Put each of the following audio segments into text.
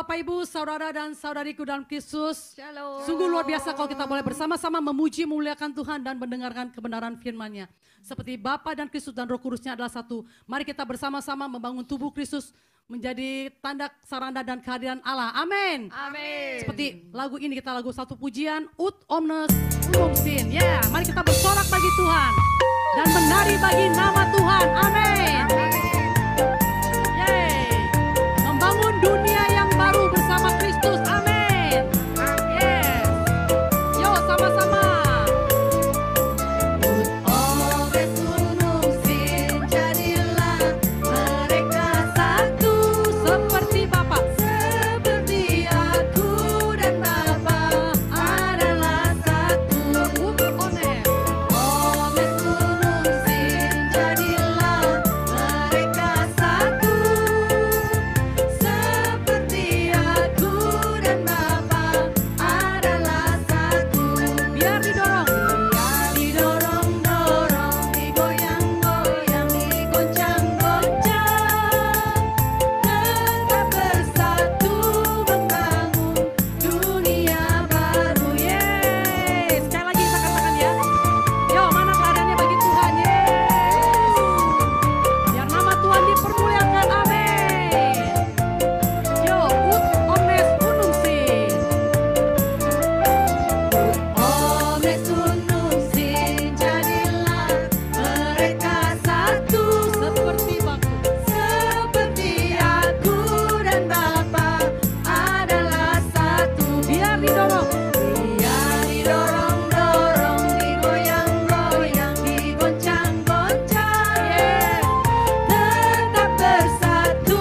Bapak Ibu, saudara dan saudariku dalam Kristus. Shalom. Sungguh luar biasa kalau kita boleh bersama-sama memuji, memuliakan Tuhan dan mendengarkan kebenaran firman-Nya. Seperti Bapa dan Kristus dan Roh Kudusnya adalah satu. Mari kita bersama-sama membangun tubuh Kristus menjadi tanda sarana dan kehadiran Allah. Amin. Amin. Seperti lagu ini kita lagu satu pujian, Ut Omnes Unum Sin. Ya, mari kita bersorak bagi Tuhan dan menari bagi nama Tuhan. Amin. Yeay. Membangun dunia yang baru bersama Kristus. Amin. Yes. Yo, sama-sama. Ut Omnes Unum Sin, jadilah mereka satu Seperti Bapa. seperti aku dan Bapa adalah satu. Ut Omnes. Omnes Unum Sin, jadilah mereka satu seperti aku dan Bapa adalah satu. Biar didorong. Didorong-dorong, digoyang-goyang, digoncang-goncang, tetap bersatu membangun dunia baru. Yes. Sekali lagi kita katakan ya. Yo, mana keadaannya bagi Tuhan? Yes. Biar nama Tuhan dipermuliakan. Amin. Yo, Ut Omnes Unum Sin. Omnes Unum Sin, jadilah mereka satu Seperti Bapa. seperti aku dan Bapa adalah satu. Biar didorong. Biar didorong-dorong, digoyang-goyang, digoncang-goncang, tetap bersatu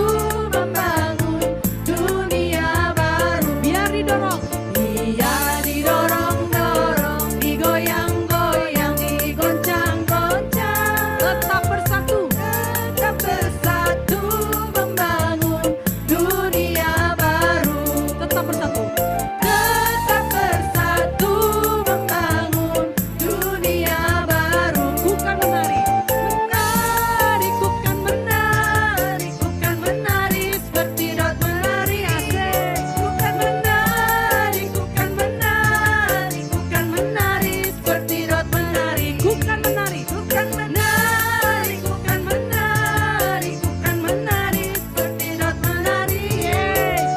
membangun dunia baru. Biar didorong. Biar didorong-dorong, digoyang-goyang, digoncang-goncang, Tetap bersatu. tetap bersatu membangun dunia baru. Tetap bersatu. Tetap bersatu membangun dunia baru. Bukan menari. Menari, ku kan menari, ku kan menari seperti dot menari. Asik. Ku kan menari, ku kan menari, ku kan menari seperti dot menari. Bukan menari. Ku kan menari, ku kan menari, ku kan menari seperti dot menari.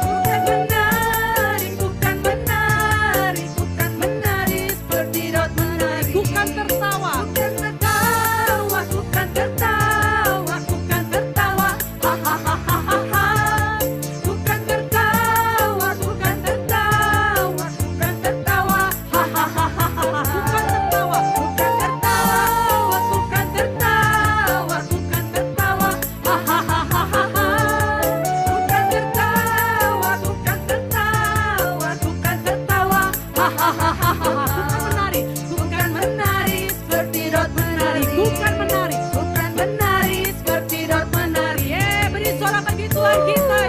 Ku kan menari, ku kan menari, ku kan menari seperti dot menari. Bukan tertawa. Bukan tertawa, bukan tertawa, bukan tertawa, hahaha. Bukan tertawa, bukan tertawa, bukan tertawa, hahaha. Bukan tertawa. Bukan tertawa, bukan tertawa, bukan tertawa, hahaha. Bukan tertawa, bukan tertawa, bukan tertawa, hahaha. Bukan menari. Bukan menari seperti dot menari. Bukan menari. Bukan menari seperti dot menari. Beri suara bagi Tuhan kita.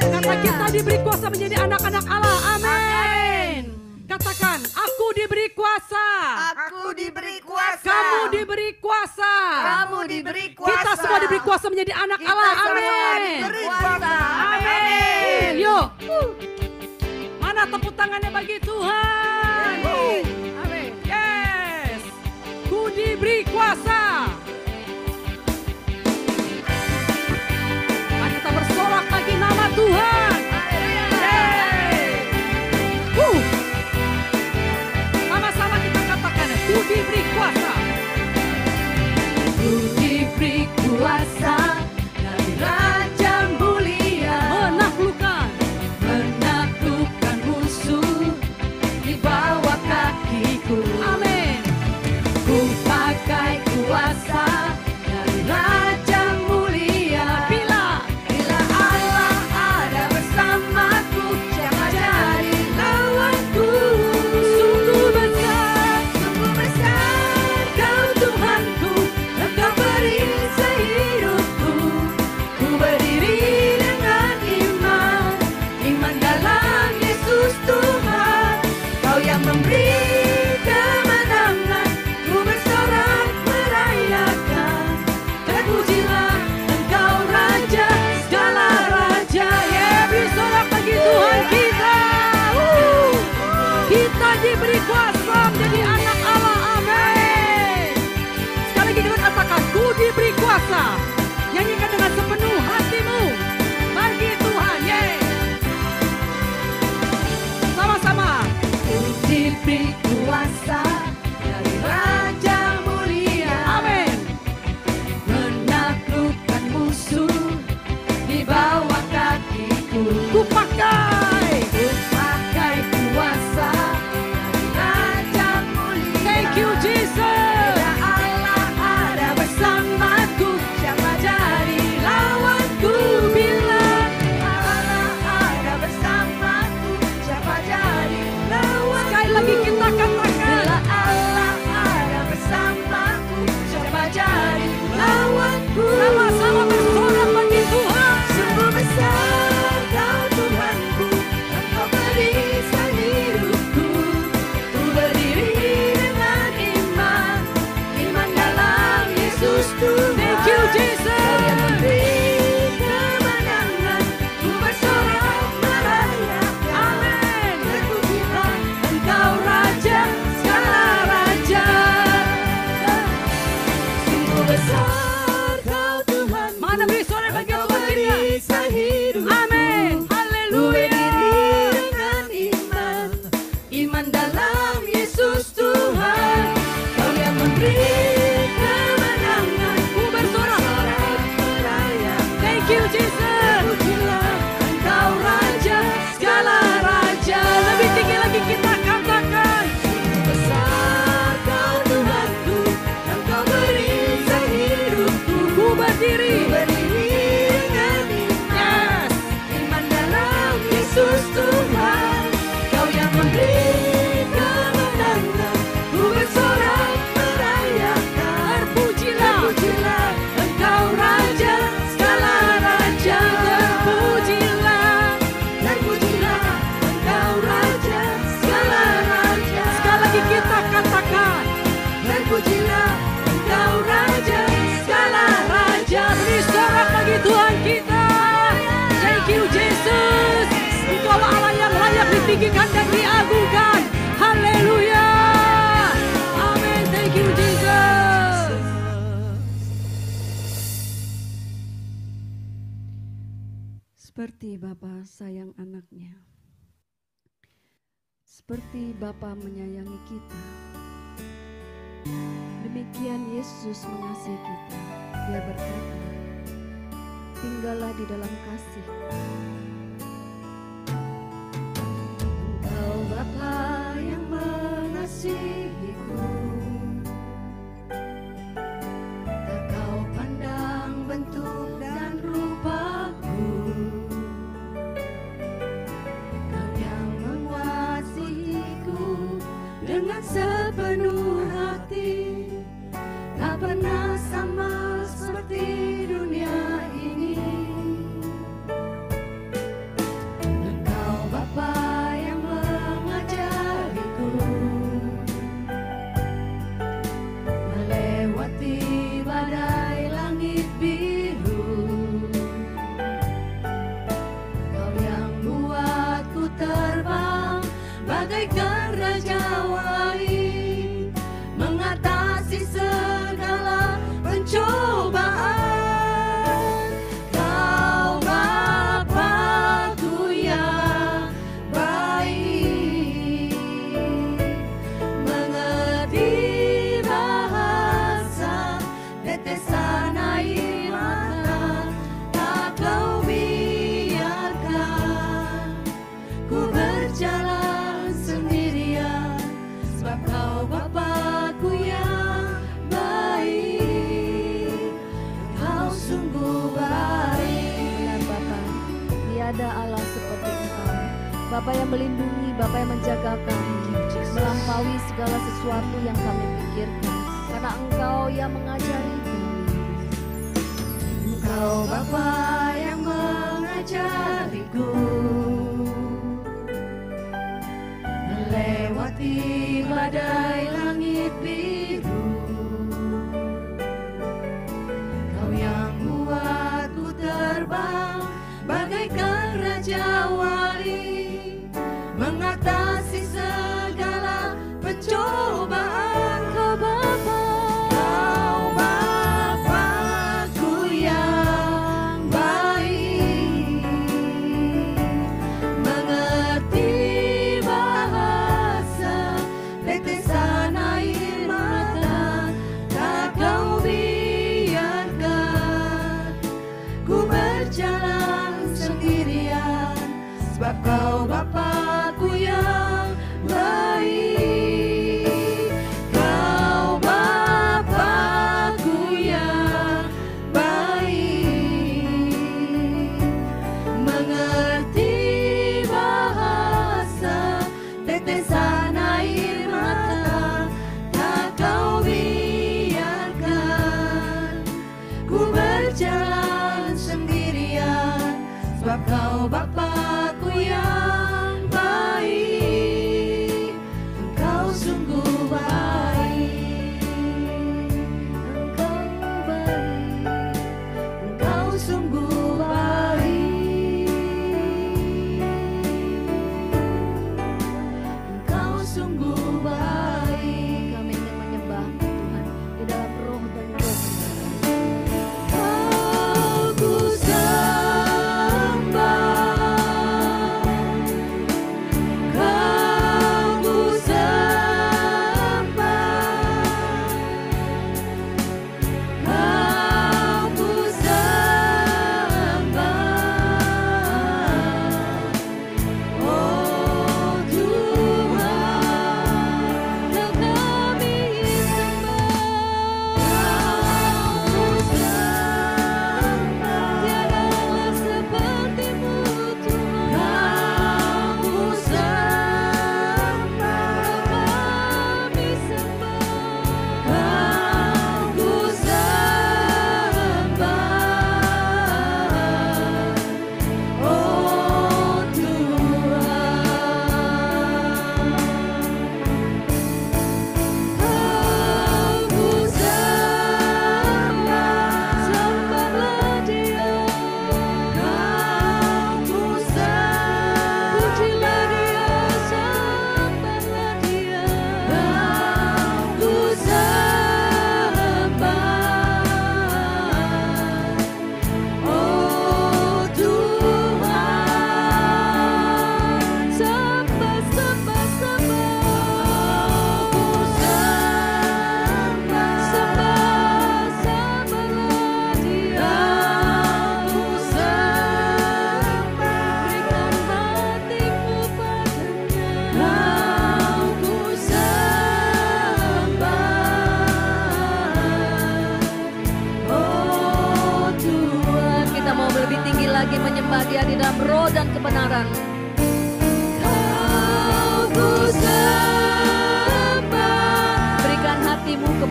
Kata kita diberi kuasa menjadi anak-anak Allah. Amin. Katakan, aku diberi kuasa. Aku diberi kuasa. Kamu diberi kuasa. Kamu diberi kuasa. Kita semua diberi kuasa menjadi anak Kita Allah. semua Amin. diberi kuasa. Amin. Yuk. Mana tepuk tangannya bagi Tuhan? Amin. Yes. Ku diberi kuasa. Mari kita bersorak bagi nama Tuhan. Yeay. Sama-sama kita katakan, ku diberi kuasa. Ku diberi kuasa dari Raja mulia, Menaklukkan. menaklukkan musuh di bawah kakiku. Amin. Ku pakai kuasa dari Raja mulia. Bila Bila Allah ada Yesus Tuhan, Kau yang memberi kemenangan, ku bersorak merayakan. Terpujilah, Engkau Raja, segala raja. terpujilah. Engkau Raja, segala raja. Sekali lagi kita katakan, Terpujilah, Engkau Raja, segala raja. beri sorak bagi Tuhan kita. Thank you Jesus. Engkau Allah yang layak ditinggikan dan diagungkan. Haleluya. Amin. Thank you Jesus. Seperti Bapa sayang anaknya, seperti Bapa menyayangi kita, demikian Yesus mengasihi kita. Dia berkata, tinggallah di dalam kasih. Engkau Bapa yang mengasihiku, tak Kau pandang bentuk dan rupaku. Kau yang mengasihiku dengan sepenuh hati, tak pernah sama seperti dunia ini. Engkau Bapa yang mengajariku melewati badai langit biru. Kau yang buatku terbang bagaikan raja wali, mengatasi segala pencobaan. Kau Bapa-Ku yang baik, mengerti bahasa tetesan air mata, tak Kau biarkan ku berjalan sendirian, sebab Kau Bapa-Ku yang baik. Kau sungguh baik. Benar Bapa, tiada Allah seperti Engkau. Bapa yang melindungi, Bapa yang menjaga kami, melampaui segala sesuatu yang kami pikirkan, karena Engkau yang mengajari kami. Engkau Bapa yang mengajariku melewati badai langit biru. Kau yang buatku terbang bagaikan raja wali, mengatasi segala pencobaan. Kau Bapa-Ku yang baik, mengerti bahasa tetesan air mata, tak Kau biarkan ku berjalan sendirian, sebab Kau Bapa-Ku yang baik. Kau Bapa-Ku yang baik, mengerti bahasa tetesan air mata, tak Kau biarkan ku berjalan sendirian, sebab Kau Bapa-Ku yang baik.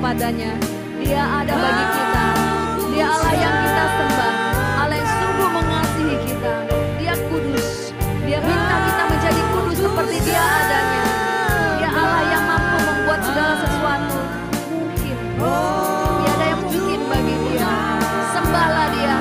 kepadanya. Dia ada bagi kita. Dia Allah yang kita sembah, Allah yang sungguh mengasihi kita. Dia kudus. Dia minta kita menjadi kudus seperti Dia adanya. Dia Allah yang mampu membuat segala sesuatu mungkin. Tiada yang mungkin bagi Dia. Sembahlah Dia.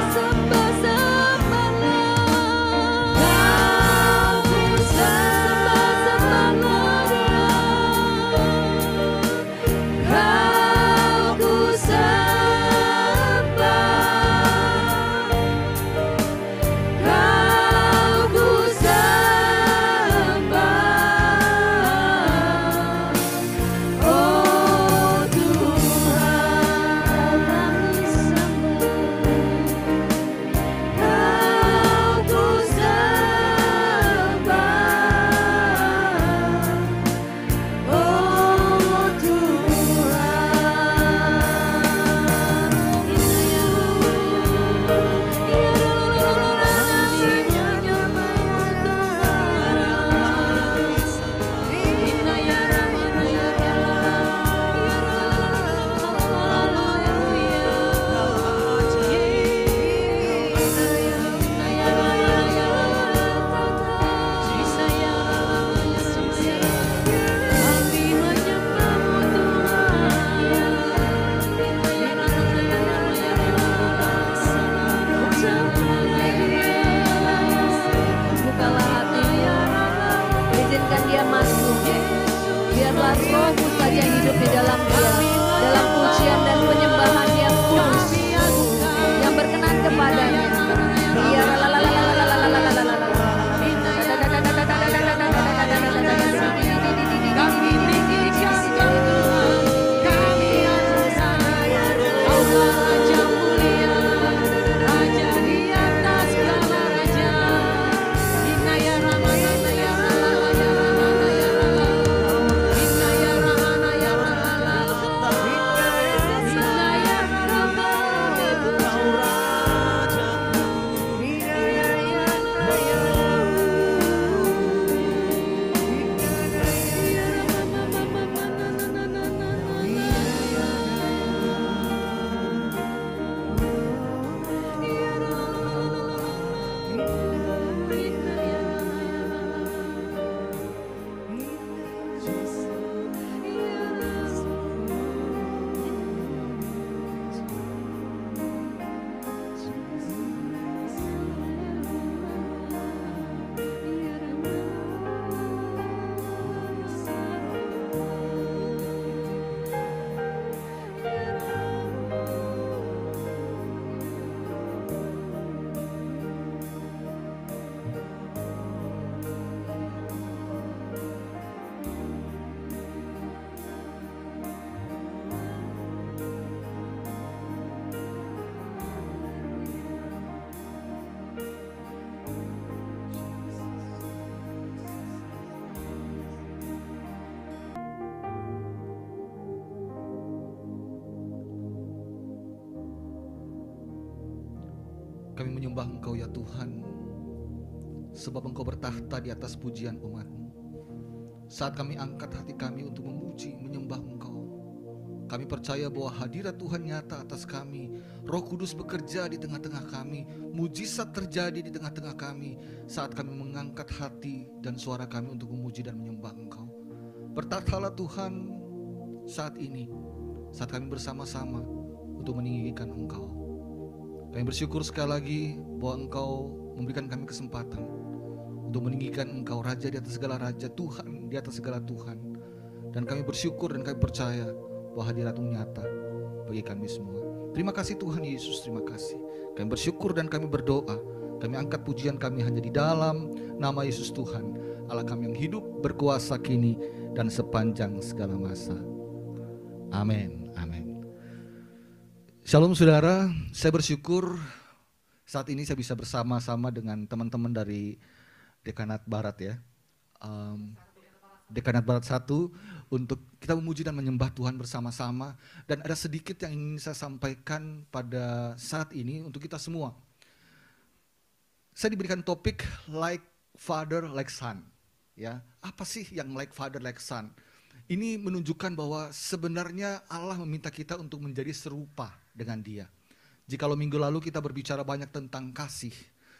Kami menyembah Engkau ya Tuhan, sebab Engkau bertahta di atas pujian umat-Mu. Saat kami angkat hati kami untuk memuji, menyembah Engkau, kami percaya bahwa hadirat Tuhan nyata atas kami. Roh Kudus bekerja di tengah-tengah kami. Mujizat terjadi di tengah-tengah kami saat kami mengangkat hati dan suara kami untuk memuji dan menyembah Engkau. Bertahtalah Tuhan saat ini, saat kami bersama-sama untuk meninggikan Engkau. Kami bersyukur sekali lagi bahwa Engkau memberikan kami kesempatan untuk meninggikan Engkau, Raja di atas segala Raja, Tuhan di atas segala Tuhan. Dan kami bersyukur dan kami percaya bahwa hadirat-Mu nyata bagi kami semua. Terima kasih Tuhan Yesus, terima kasih. Kami bersyukur dan kami berdoa. Kami angkat pujian kami hanya di dalam nama Yesus Tuhan, Allah kami yang hidup, berkuasa kini dan sepanjang segala masa. Amin, amin. Shalom saudara, saya bersyukur saat ini saya bisa bersama-sama dengan teman-teman dari Dekanat Barat ya. Dekanat Barat 1 untuk kita memuji dan menyembah Tuhan bersama-sama. Dan ada sedikit yang ingin saya sampaikan pada saat ini untuk kita semua. Saya diberikan topik like father like son. Ya, apa sih yang like father like son? Ini menunjukkan bahwa sebenarnya Allah meminta kita untuk menjadi serupa dengan Dia. Jikalau minggu lalu kita berbicara banyak tentang kasih,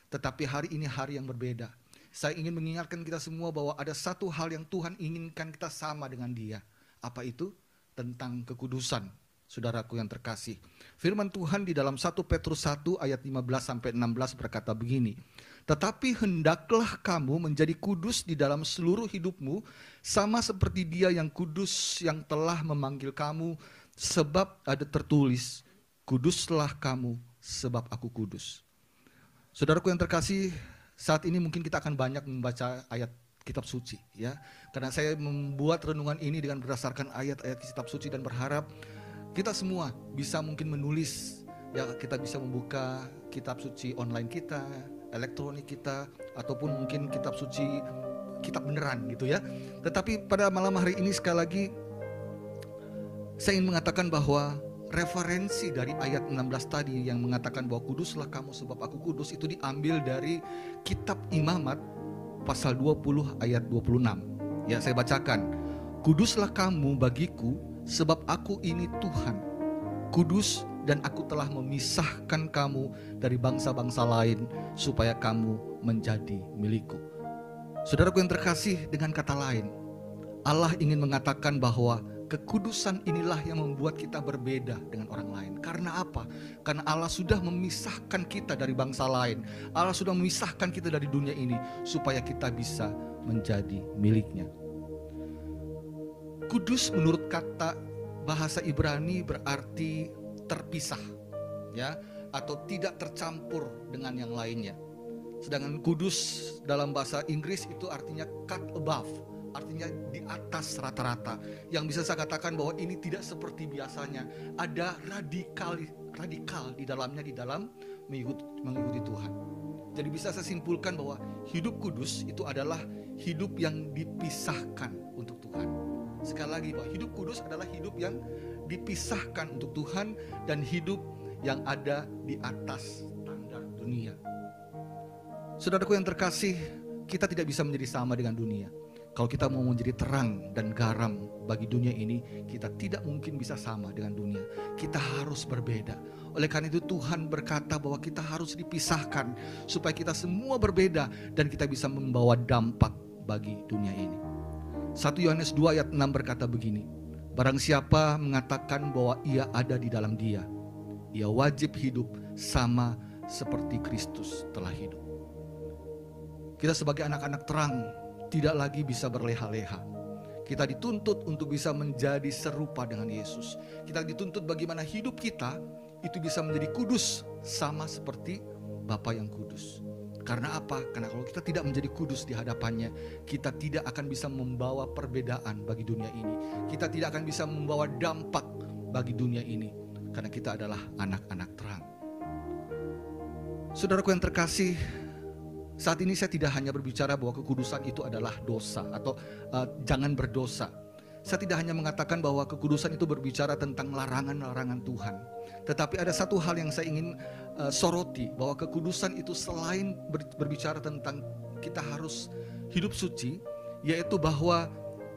tetapi hari ini hari yang berbeda. Saya ingin mengingatkan kita semua bahwa ada satu hal yang Tuhan inginkan kita sama dengan Dia. Apa itu? Tentang kekudusan. Saudaraku yang terkasih, firman Tuhan di dalam 1 Petrus 1 ayat 15-16 berkata begini, tetapi hendaklah kamu menjadi kudus di dalam seluruh hidupmu, sama seperti Dia yang kudus yang telah memanggil kamu, sebab ada tertulis, kuduslah kamu sebab aku kudus. Saudaraku yang terkasih, saat ini mungkin kita akan banyak membaca ayat kitab suci, ya. Karena saya membuat renungan ini dengan berdasarkan ayat-ayat kitab suci dan berharap kita semua bisa mungkin menulis, ya, kita bisa membuka kitab suci online kita, elektronik kita, ataupun mungkin kitab suci, kitab beneran gitu ya. Tetapi pada malam hari ini sekali lagi saya ingin mengatakan bahwa referensi dari ayat 16 tadi yang mengatakan bahwa kuduslah kamu sebab aku kudus, itu diambil dari kitab Imamat pasal 20 ayat 26. Ya, saya bacakan. Kuduslah kamu bagiku sebab aku ini Tuhan, kudus, dan aku telah memisahkan kamu dari bangsa-bangsa lain supaya kamu menjadi milikku. Saudaraku yang terkasih, dengan kata lain, Allah ingin mengatakan bahwa kekudusan inilah yang membuat kita berbeda dengan orang lain. Karena apa? Karena Allah sudah memisahkan kita dari bangsa lain. Allah sudah memisahkan kita dari dunia ini supaya kita bisa menjadi miliknya. Kudus menurut kata bahasa Ibrani berarti terpisah, ya, atau tidak tercampur dengan yang lainnya. Sedangkan kudus dalam bahasa Inggris itu artinya cut above, artinya di atas rata-rata. Yang bisa saya katakan bahwa ini tidak seperti biasanya. Ada radikal di dalamnya, di dalam mengikuti Tuhan. Jadi bisa saya simpulkan bahwa hidup kudus itu adalah hidup yang dipisahkan untuk Tuhan. Sekali lagi, bahwa hidup kudus adalah hidup yang dipisahkan untuk Tuhan dan hidup yang ada di atas standar dunia. Saudaraku yang terkasih, kita tidak bisa menjadi sama dengan dunia. Kalau kita mau menjadi terang dan garam bagi dunia ini, kita tidak mungkin bisa sama dengan dunia. Kita harus berbeda. Oleh karena itu Tuhan berkata bahwa kita harus dipisahkan supaya kita semua berbeda dan kita bisa membawa dampak bagi dunia ini. 1 Yohanes 2 ayat 6 berkata begini, barang siapa mengatakan bahwa ia ada di dalam Dia, ia wajib hidup sama seperti Kristus telah hidup. Kita sebagai anak-anak terang tidak lagi bisa berleha-leha. Kita dituntut untuk bisa menjadi serupa dengan Yesus. Kita dituntut bagaimana hidup kita itu bisa menjadi kudus sama seperti Bapa yang kudus. Karena apa? Karena kalau kita tidak menjadi kudus di hadapannya, kita tidak akan bisa membawa perbedaan bagi dunia ini. Kita tidak akan bisa membawa dampak bagi dunia ini. Karena kita adalah anak-anak terang. Saudaraku yang terkasih, saat ini saya tidak hanya berbicara bahwa kekudusan itu adalah dosa atau jangan berdosa. Saya tidak hanya mengatakan bahwa kekudusan itu berbicara tentang larangan-larangan Tuhan. Tetapi ada satu hal yang saya ingin soroti, bahwa kekudusan itu selain berbicara tentang kita harus hidup suci, yaitu bahwa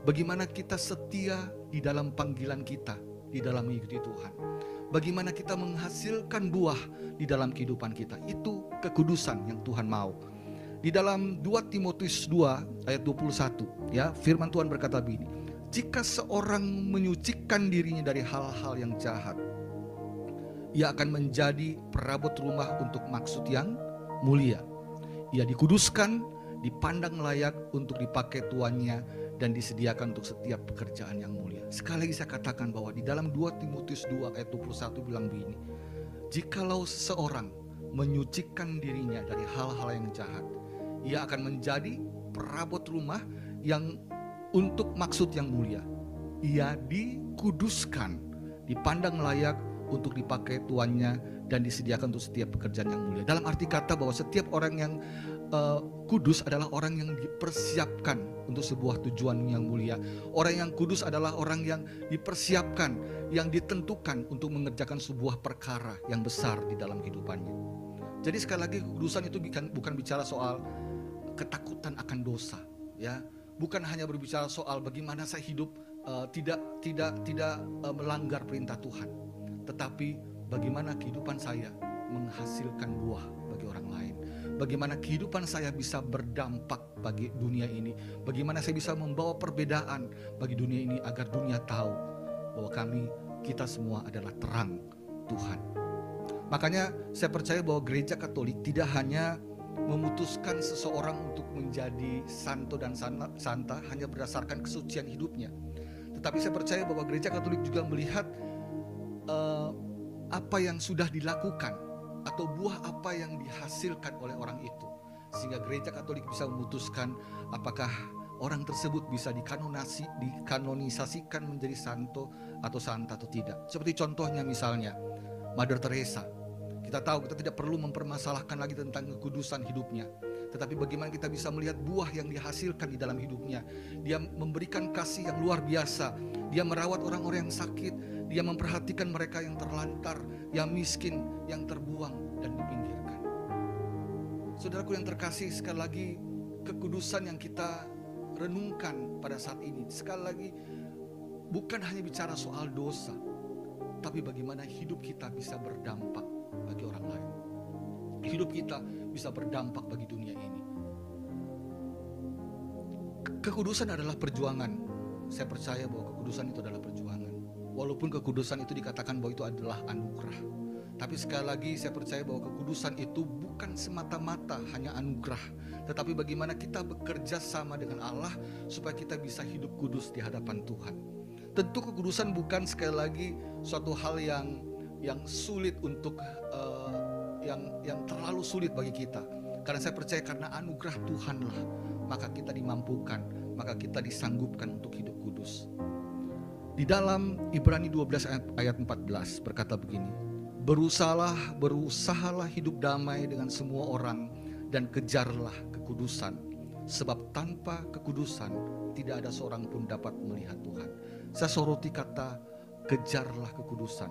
bagaimana kita setia di dalam panggilan kita, di dalam mengikuti Tuhan. Bagaimana kita menghasilkan buah di dalam kehidupan kita. Itu kekudusan yang Tuhan mau. Di dalam 2 Timotius 2 ayat 21, ya, firman Tuhan berkata begini, jika seorang menyucikan dirinya dari hal-hal yang jahat, ia akan menjadi perabot rumah untuk maksud yang mulia. Ia dikuduskan, dipandang layak untuk dipakai tuannya, dan disediakan untuk setiap pekerjaan yang mulia. Sekali lagi saya katakan bahwa di dalam 2 Timotius 2 ayat 21 bilang begini, jikalau seseorang menyucikan dirinya dari hal-hal yang jahat, ia akan menjadi perabot rumah yang untuk maksud yang mulia. Ia dikuduskan, dipandang layak untuk dipakai tuannya, dan disediakan untuk setiap pekerjaan yang mulia. Dalam arti kata bahwa setiap orang yang kudus adalah orang yang dipersiapkan untuk sebuah tujuan yang mulia. Orang yang kudus adalah orang yang dipersiapkan, yang ditentukan untuk mengerjakan sebuah perkara yang besar di dalam kehidupannya. Jadi sekali lagi, kekudusan itu bukan bicara soal ketakutan akan dosa, ya. Bukan hanya berbicara soal bagaimana saya hidup tidak melanggar perintah Tuhan, tetapi bagaimana kehidupan saya menghasilkan buah bagi orang lain, bagaimana kehidupan saya bisa berdampak bagi dunia ini, bagaimana saya bisa membawa perbedaan bagi dunia ini agar dunia tahu bahwa kita semua adalah terang Tuhan. Makanya saya percaya bahwa gereja Katolik tidak hanya memutuskan seseorang untuk menjadi santo dan santa hanya berdasarkan kesucian hidupnya, tetapi saya percaya bahwa gereja Katolik juga melihat apa yang sudah dilakukan atau buah apa yang dihasilkan oleh orang itu, sehingga gereja Katolik bisa memutuskan apakah orang tersebut bisa dikanonisasikan menjadi santo atau santa atau tidak. Seperti contohnya misalnya Mother Teresa. Kita tahu kita tidak perlu mempermasalahkan lagi tentang kekudusan hidupnya, tetapi bagaimana kita bisa melihat buah yang dihasilkan di dalam hidupnya. Dia memberikan kasih yang luar biasa. Dia merawat orang-orang yang sakit. Dia memperhatikan mereka yang terlantar, yang miskin, yang terbuang dan dipinggirkan. Saudaraku yang terkasih, sekali lagi kekudusan yang kita renungkan pada saat ini, sekali lagi bukan hanya bicara soal dosa, tapi bagaimana hidup kita bisa berdampak bagi orang lain. Hidup kita bisa berdampak bagi dunia ini. Kekudusan adalah perjuangan. Saya percaya bahwa kekudusan itu adalah perjuangan. Walaupun kekudusan itu dikatakan bahwa itu adalah anugerah, tapi sekali lagi saya percaya bahwa kekudusan itu bukan semata-mata hanya anugerah, tetapi bagaimana kita bekerja sama dengan Allah supaya kita bisa hidup kudus di hadapan Tuhan. Tentu kekudusan bukan sekali lagi suatu hal yang sulit untuk yang terlalu sulit bagi kita. Karena saya percaya karena anugerah Tuhanlah maka kita dimampukan, maka kita disanggupkan untuk hidup kudus. Di dalam Ibrani 12 ayat 14 berkata begini, berusahalah hidup damai dengan semua orang dan kejarlah kekudusan, sebab tanpa kekudusan tidak ada seorang pun dapat melihat Tuhan. Saya soroti kata kejarlah kekudusan.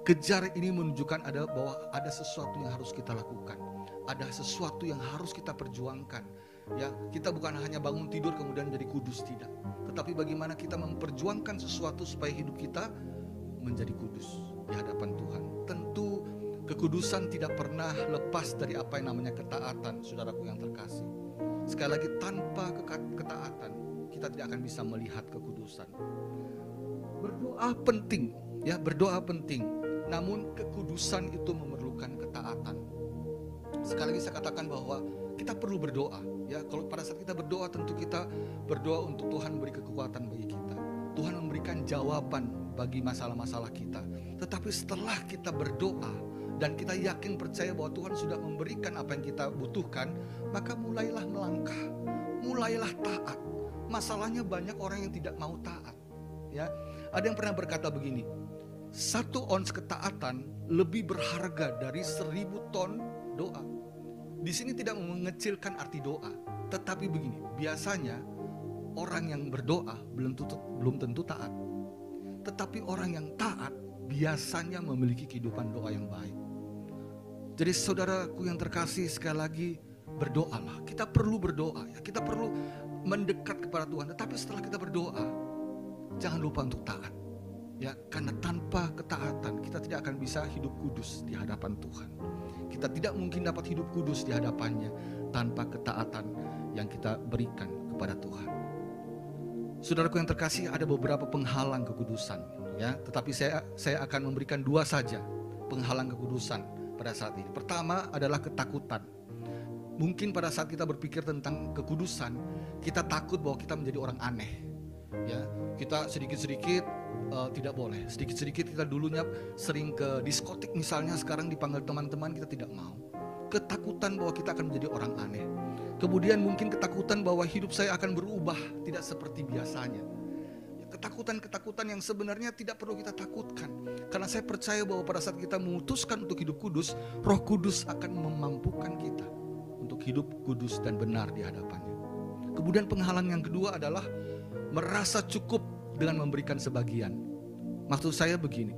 Kejar ini menunjukkan bahwa ada sesuatu yang harus kita lakukan, ada sesuatu yang harus kita perjuangkan. Ya, kita bukan hanya bangun tidur kemudian jadi kudus, tidak. Tetapi bagaimana kita memperjuangkan sesuatu supaya hidup kita menjadi kudus di hadapan Tuhan. Tentu kekudusan tidak pernah lepas dari apa yang namanya ketaatan, saudaraku yang terkasih. Sekali lagi, tanpa ketaatan kita tidak akan bisa melihat kekudusan. Berdoa penting, ya, berdoa penting. Namun kekudusan itu memerlukan ketaatan. Sekali lagi saya katakan bahwa kita perlu berdoa, ya. Kalau pada saat kita berdoa, tentu kita berdoa untuk Tuhan memberi kekuatan bagi kita. Tuhan memberikan jawaban bagi masalah-masalah kita. Tetapi setelah kita berdoa dan kita yakin percaya bahwa Tuhan sudah memberikan apa yang kita butuhkan, maka mulailah melangkah, mulailah taat. Masalahnya banyak orang yang tidak mau taat, ya. Ada yang pernah berkata begini, 1 ons ketaatan lebih berharga dari 1000 ton doa. Di sini tidak mengecilkan arti doa, tetapi begini, biasanya orang yang berdoa belum tentu taat. Tetapi orang yang taat biasanya memiliki kehidupan doa yang baik. Jadi saudaraku yang terkasih, sekali lagi berdoalah. Kita perlu berdoa, ya. Kita perlu mendekat kepada Tuhan. Tetapi setelah kita berdoa, jangan lupa untuk taat. Ya, karena tanpa ketaatan kita tidak akan bisa hidup kudus di hadapan Tuhan. Kita tidak mungkin dapat hidup kudus di hadapannya tanpa ketaatan yang kita berikan kepada Tuhan. Saudaraku yang terkasih, ada beberapa penghalang kekudusan, ya. Tetapi saya akan memberikan 2 saja penghalang kekudusan pada saat ini. Pertama adalah ketakutan. Mungkin pada saat kita berpikir tentang kekudusan, kita takut bahwa kita menjadi orang aneh, ya. Kita sedikit-sedikit tidak boleh. Sedikit-sedikit kita dulunya sering ke diskotik misalnya, sekarang dipanggil teman-teman kita tidak mau. Ketakutan bahwa kita akan menjadi orang aneh. Kemudian mungkin ketakutan bahwa hidup saya akan berubah tidak seperti biasanya. Ketakutan-ketakutan yang sebenarnya tidak perlu kita takutkan. Karena saya percaya bahwa pada saat kita memutuskan untuk hidup kudus, Roh Kudus akan memampukan kita untuk hidup kudus dan benar di hadapannya. Kemudian penghalang yang kedua adalah merasa cukup dengan memberikan sebagian. Maksud saya begini,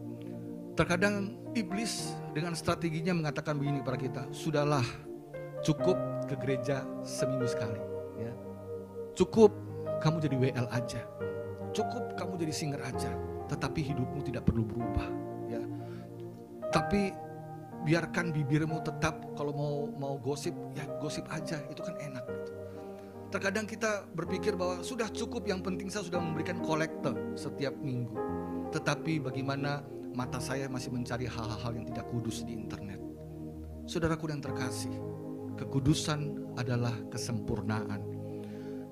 terkadang iblis dengan strateginya mengatakan begini kepada kita, sudahlah, cukup ke gereja seminggu sekali, ya. Cukup kamu jadi WL aja. cukup kamu jadi singer aja, tetapi hidupmu tidak perlu berubah, ya. Tapi biarkan bibirmu tetap, kalau mau gosip, ya gosip aja, itu kan enak gitu. Terkadang kita berpikir bahwa sudah cukup, yang penting saya sudah memberikan kolekte setiap minggu. Tetapi bagaimana mata saya masih mencari hal-hal yang tidak kudus di internet. Saudaraku yang terkasih, kekudusan adalah kesempurnaan.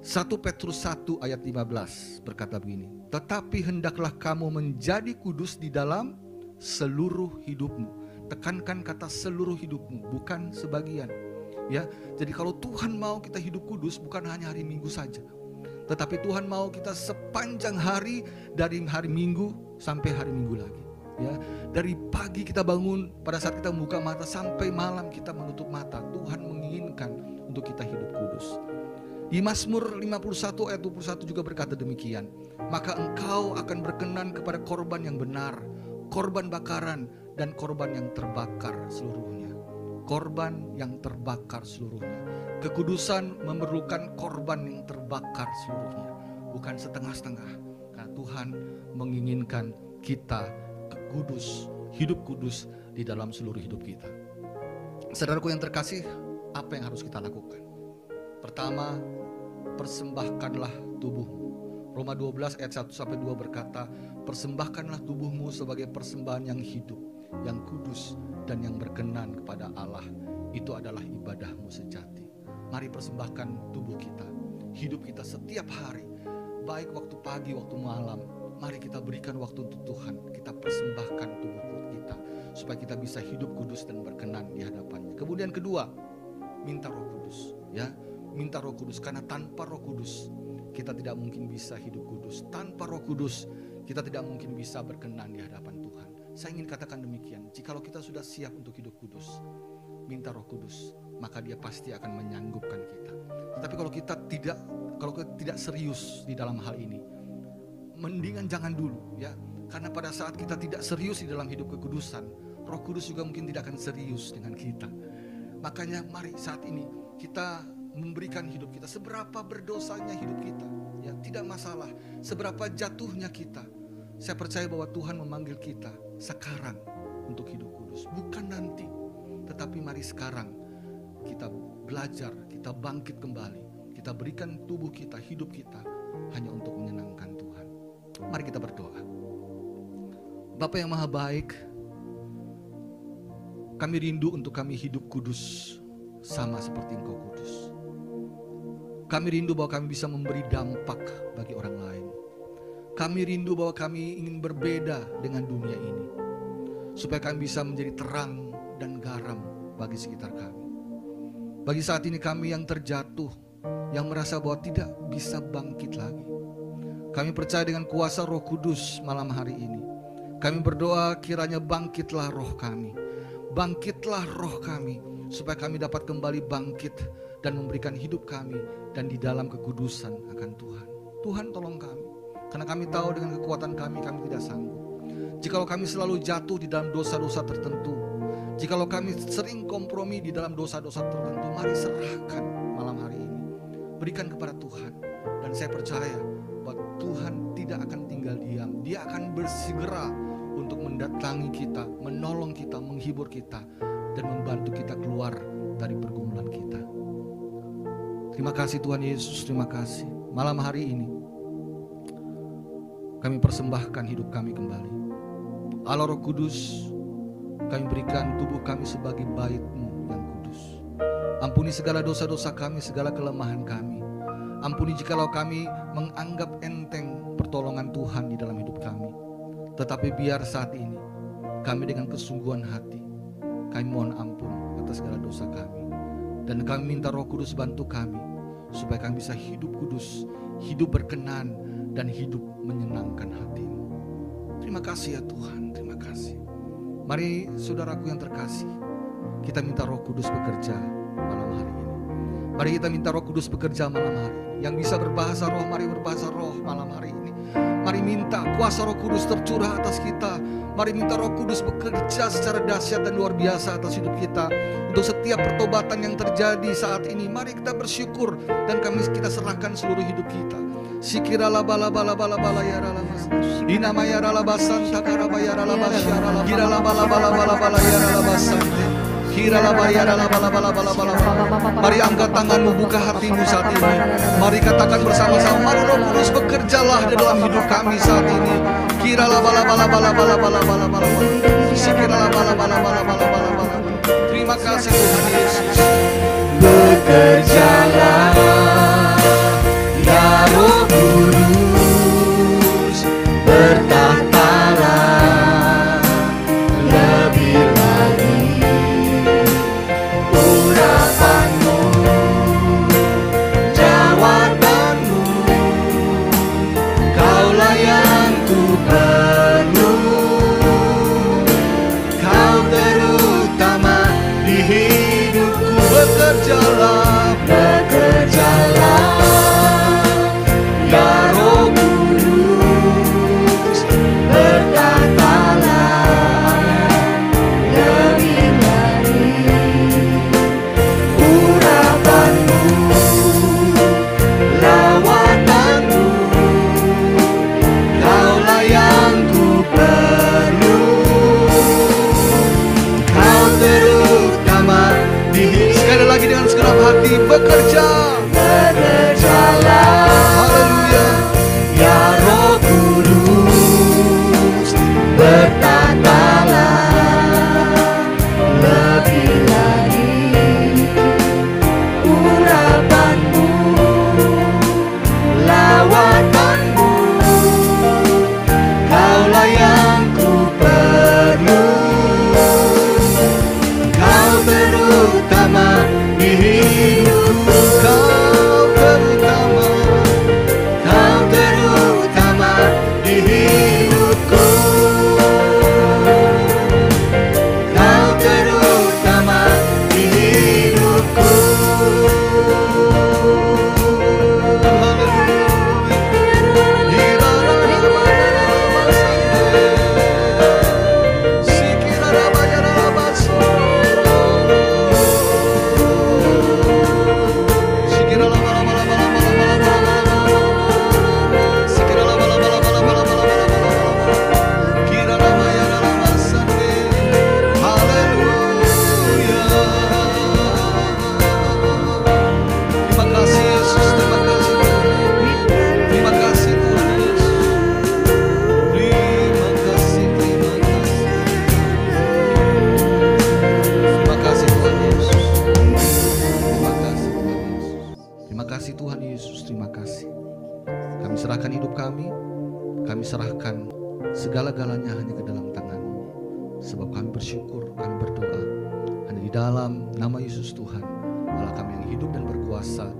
1 Petrus 1 ayat 15 berkata begini, tetapi hendaklah kamu menjadi kudus di dalam seluruh hidupmu. Tekankan kata seluruh hidupmu, bukan sebagian. Ya, jadi kalau Tuhan mau kita hidup kudus, bukan hanya hari Minggu saja, tetapi Tuhan mau kita sepanjang hari, dari hari Minggu sampai hari Minggu lagi. Ya, dari pagi kita bangun, pada saat kita membuka mata sampai malam kita menutup mata, Tuhan menginginkan untuk kita hidup kudus. Di Mazmur 51 ayat 21 juga berkata demikian, maka engkau akan berkenan kepada korban yang benar, korban bakaran dan korban yang terbakar seluruhnya. Korban yang terbakar seluruhnya. Kekudusan memerlukan korban yang terbakar seluruhnya, bukan setengah-setengah. Karena Tuhan menginginkan kita kudus, hidup kudus di dalam seluruh hidup kita. Saudaraku yang terkasih, apa yang harus kita lakukan? Pertama, persembahkanlah tubuhmu. Roma 12 ayat 1-2 berkata, persembahkanlah tubuhmu sebagai persembahan yang hidup, yang kudus, dan yang berkenan kepada Allah. Itu adalah ibadahmu sejati. Mari persembahkan tubuh kita, hidup kita setiap hari, baik waktu pagi, waktu malam. Mari kita berikan waktu untuk Tuhan. Kita persembahkan tubuh kita, supaya kita bisa hidup kudus dan berkenan di hadapannya. Kemudian kedua, minta Roh Kudus, ya. Minta Roh Kudus, karena tanpa Roh Kudus kita tidak mungkin bisa hidup kudus. Tanpa Roh Kudus kita tidak mungkin bisa berkenan di hadapan Tuhan. Saya ingin katakan demikian, jikalau kita sudah siap untuk hidup kudus, minta Roh Kudus, maka Dia pasti akan menyanggupkan kita. Tetapi kalau kita tidak serius di dalam hal ini, mendingan jangan dulu, ya. Karena pada saat kita tidak serius di dalam hidup kekudusan, Roh Kudus juga mungkin tidak akan serius dengan kita. Makanya mari saat ini kita memberikan hidup kita, seberapa berdosanya hidup kita, ya tidak masalah, seberapa jatuhnya kita. Saya percaya bahwa Tuhan memanggil kita sekarang untuk hidup kudus, bukan nanti, tetapi mari sekarang kita belajar, kita bangkit kembali, kita berikan tubuh kita, hidup kita hanya untuk menyenangkan Tuhan. Mari kita berdoa. Bapa yang maha baik, kami rindu untuk kami hidup kudus sama seperti Engkau kudus. Kami rindu bahwa kami bisa memberi dampak bagi orang lain. Kami rindu bahwa kami ingin berbeda dengan dunia ini, supaya kami bisa menjadi terang dan garam bagi sekitar kami. Bagi saat ini kami yang terjatuh, yang merasa bahwa tidak bisa bangkit lagi, kami percaya dengan kuasa Roh Kudus malam hari ini. Kami berdoa kiranya bangkitlah roh kami, bangkitlah roh kami, supaya kami dapat kembali bangkit dan memberikan hidup kami dan di dalam kekudusan akan Tuhan. Tuhan tolong kami, karena kami tahu dengan kekuatan kami tidak sanggup. Jikalau kami selalu jatuh di dalam dosa-dosa tertentu, jikalau kami sering kompromi di dalam dosa-dosa tertentu, mari serahkan malam hari ini, berikan kepada Tuhan. Dan saya percaya bahwa Tuhan tidak akan tinggal diam. Dia akan bersegera untuk mendatangi kita, menolong kita, menghibur kita, dan membantu kita keluar dari pergumulan kita. Terima kasih Tuhan Yesus, terima kasih. Malam hari ini kami persembahkan hidup kami kembali. Allah Roh Kudus, kami berikan tubuh kami sebagai bait-Mu yang kudus. Ampuni segala dosa-dosa kami, segala kelemahan kami. Ampuni jikalau kami menganggap enteng pertolongan Tuhan di dalam hidup kami. Tetapi biar saat ini kami dengan kesungguhan hati, kami mohon ampun atas segala dosa kami. Dan kami minta Roh Kudus bantu kami, supaya kami bisa hidup kudus, hidup berkenan, dan hidup menyenangkan hati-Mu. Terima kasih ya Tuhan, terima kasih. Mari saudaraku yang terkasih, kita minta Roh Kudus bekerja malam hari ini. Mari kita minta Roh Kudus bekerja malam hari ini. Yang bisa berbahasa roh, mari berbahasa roh malam hari ini. Mari minta kuasa Roh Kudus tercurah atas kita. Mari minta Roh Kudus bekerja secara dahsyat dan luar biasa atas hidup kita. Untuk setiap pertobatan yang terjadi saat ini, mari kita bersyukur dan kita serahkan seluruh hidup kita. Sikira la bala bala bala bala ya la mas. Ina maya la basan takara baya la basyara la kira la bala bala bala bala ya la basante. Kira la baya la bala bala bala bala. Mari angkat tanganmu, buka hatimu saat ini. Mari katakan bersama-sama, mari Roh Kudus bekerjalah di dalam hidup kami saat ini. Kira la bala bala bala bala bala bala bala. Sikira la bala bala bala bala bala bala. Terima kasih Tuhan Yesus. Bekerjalah ya Roh Kudus, bertahtalah lebih lagi. Urapanmu, jawabanmu, Kaulah yang ku perlu. Kau terutama di hidupku. Bekerjalah, bekerjalah ya Roh Kudus, bertahtalah lebih lagi. Urapanmu, lawatanmu, Kaulah yang ku perlu. Kau terutama di sekali lagi dengan segenap hati bekerja. Bekerjalah, haleluya, ya Roh Kudus, bertahtalah lebih lagi. Urapanmu, lawatanmu, Kaulah yang ku perlu. Kau terutama di hidupku. Kau terutama, Kau terutama di hidupku. Kau terutama di hidupku. Tuhan Yesus, terima kasih. Kami serahkan hidup kami serahkan segala-galanya hanya ke dalam tangan-Mu. Sebab kami bersyukur, kami berdoa hanya di dalam nama Yesus Tuhan, Allah kami yang hidup dan berkuasa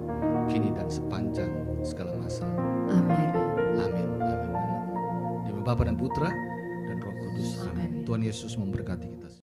kini dan sepanjang segala masa. Amin. Amin. Amin. Demi Bapa dan Putra dan Roh Kudus. Amin. Tuhan Yesus memberkati kita.